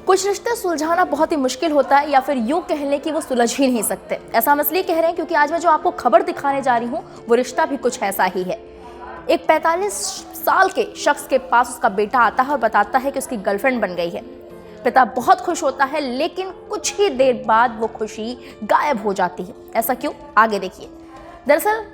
कुछ रिश्ते सुलझाना बहुत ही मुश्किल होता है, या फिर यूँ कह लें कि वो सुलझ ही नहीं सकते। ऐसा हम इसलिए कह रहे हैं क्योंकि आज मैं जो आपको खबर दिखाने जा रही हूँ वो रिश्ता भी कुछ ऐसा ही है। एक 45 साल के शख्स के पास उसका बेटा आता है और बताता है कि उसकी गर्लफ्रेंड बन गई है। पिता बहुत खुश होता है, लेकिन कुछ ही देर बाद वो खुशी गायब हो जाती है। ऐसा क्यों, आगे देखिए। दरअसल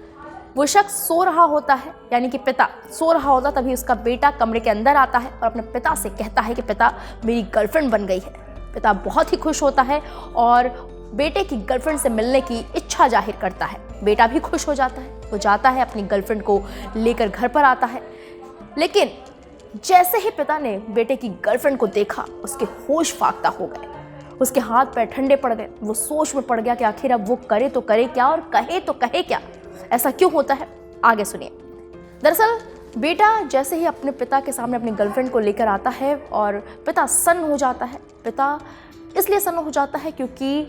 वो शख्स सो रहा होता है, यानी कि पिता सो रहा होता, तभी उसका बेटा कमरे के अंदर आता है और अपने पिता से कहता है कि पिता, मेरी गर्लफ्रेंड बन गई है। पिता बहुत ही खुश होता है और बेटे की गर्लफ्रेंड से मिलने की इच्छा जाहिर करता है। बेटा भी खुश हो जाता है, वो जाता है अपनी गर्लफ्रेंड को लेकर घर पर आता है। लेकिन जैसे ही पिता ने बेटे की गर्लफ्रेंड को देखा, उसके होश फाख्ता हो गए, उसके हाथ पैर ठंडे पड़ गए। वो सोच में पड़ गया कि आखिर अब वो करे तो करे क्या और कहे तो कहे क्या। ऐसा क्यों होता है, आगे सुनिए। दरअसल बेटा जैसे ही अपने पिता के सामने अपनी गर्लफ्रेंड को लेकर आता है और पिता सन्न हो जाता है। पिता इसलिए सन्न हो जाता है क्योंकि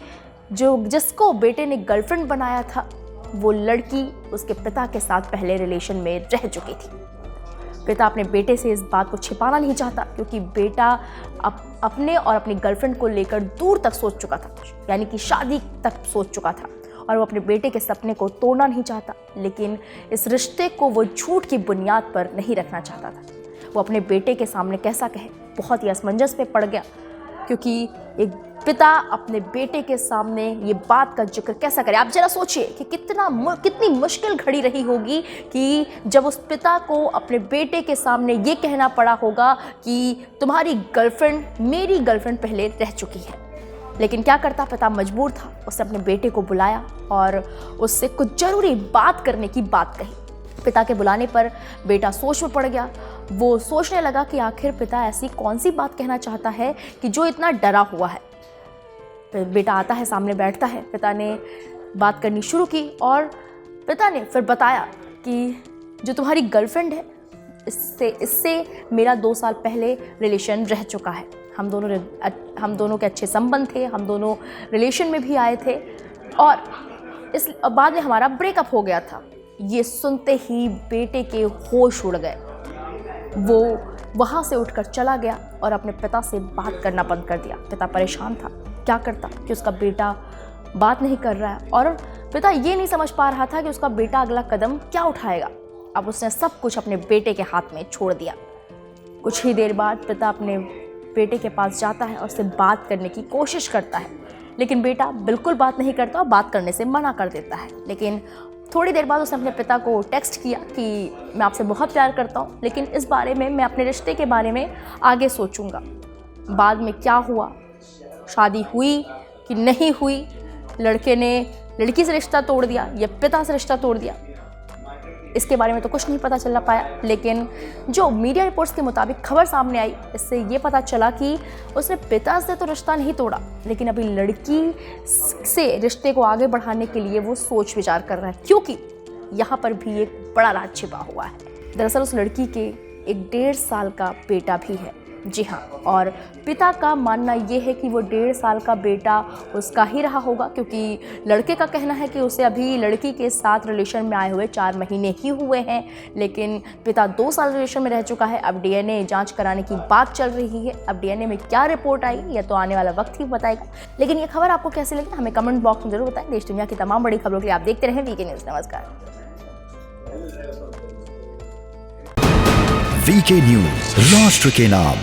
जिसको बेटे ने गर्लफ्रेंड बनाया था वो लड़की उसके पिता के साथ पहले रिलेशन में रह चुकी थी। पिता अपने बेटे से इस बात को छिपाना नहीं चाहता क्योंकि बेटा अपने और अपनी गर्लफ्रेंड को लेकर दूर तक सोच चुका था, यानी कि शादी तक सोच चुका था, और वो अपने बेटे के सपने को तोड़ना नहीं चाहता। लेकिन इस रिश्ते को वो झूठ की बुनियाद पर नहीं रखना चाहता था। वो अपने बेटे के सामने कैसा कहे, बहुत ही असमंजस में पड़ गया, क्योंकि एक पिता अपने बेटे के सामने ये बात का जिक्र कैसा करे। आप जरा सोचिए कि कितनी मुश्किल घड़ी रही होगी कि जब उस पिता को अपने बेटे के सामने ये कहना पड़ा होगा कि तुम्हारी गर्लफ्रेंड मेरी गर्लफ्रेंड पहले रह चुकी है। लेकिन क्या करता, पिता मजबूर था। उसने अपने बेटे को बुलाया और उससे कुछ जरूरी बात करने की बात कही। पिता के बुलाने पर बेटा सोच में पड़ गया। वो सोचने लगा कि आखिर पिता ऐसी कौन सी बात कहना चाहता है कि जो इतना डरा हुआ है। बेटा आता है, सामने बैठता है। पिता ने बात करनी शुरू की और पिता ने फिर बताया कि जो तुम्हारी गर्लफ्रेंड है इससे मेरा 2 साल पहले रिलेशन रह चुका है। हम दोनों के अच्छे संबंध थे, हम दोनों रिलेशन में भी आए थे और इस बाद में हमारा ब्रेकअप हो गया था। ये सुनते ही बेटे के होश उड़ गए। वो वहाँ से उठकर चला गया और अपने पिता से बात करना बंद कर दिया। पिता परेशान था, क्या करता कि उसका बेटा बात नहीं कर रहा है, और पिता ये नहीं समझ पा रहा था कि उसका बेटा अगला कदम क्या उठाएगा। अब उसने सब कुछ अपने बेटे के हाथ में छोड़ दिया। कुछ ही देर बाद पिता अपने बेटे के पास जाता है और उससे बात करने की कोशिश करता है, लेकिन बेटा बिल्कुल बात नहीं करता और बात करने से मना कर देता है। लेकिन थोड़ी देर बाद उसने अपने पिता को टेक्स्ट किया कि मैं आपसे बहुत प्यार करता हूँ, लेकिन इस बारे में मैं अपने रिश्ते के बारे में आगे सोचूंगा। बाद में क्या हुआ, शादी हुई कि नहीं हुई, लड़के ने लड़की से रिश्ता तोड़ दिया या पिता से रिश्ता तोड़ दिया, इसके बारे में तो कुछ नहीं पता चल पाया। लेकिन जो मीडिया रिपोर्ट्स के मुताबिक खबर सामने आई, इससे ये पता चला कि उसने पिता से तो रिश्ता नहीं तोड़ा, लेकिन अभी लड़की से रिश्ते को आगे बढ़ाने के लिए वो सोच विचार कर रहा है, क्योंकि यहाँ पर भी एक बड़ा राज छिपा हुआ है। दरअसल उस लड़की के एक 1.5 साल का बेटा भी है। जी हाँ, और पिता का मानना ये है कि वो 1.5 साल का बेटा उसका ही रहा होगा, क्योंकि लड़के का कहना है कि उसे अभी लड़की के साथ रिलेशन में आए हुए 4 महीने ही हुए हैं, लेकिन पिता 2 साल रिलेशन में रह चुका है। अब डीएनए जांच कराने की बात चल रही है। अब डीएनए में क्या रिपोर्ट आई यह तो आने वाला वक्त ही बताएगा। लेकिन ये खबर आपको कैसी लगी हमें कमेंट बॉक्स में जरूर बताएं। देश दुनिया की तमाम बड़ी खबरों के लिए आप देखते रहें वीके न्यूज़। नमस्कार। वीके न्यूज़, राष्ट्र के नाम।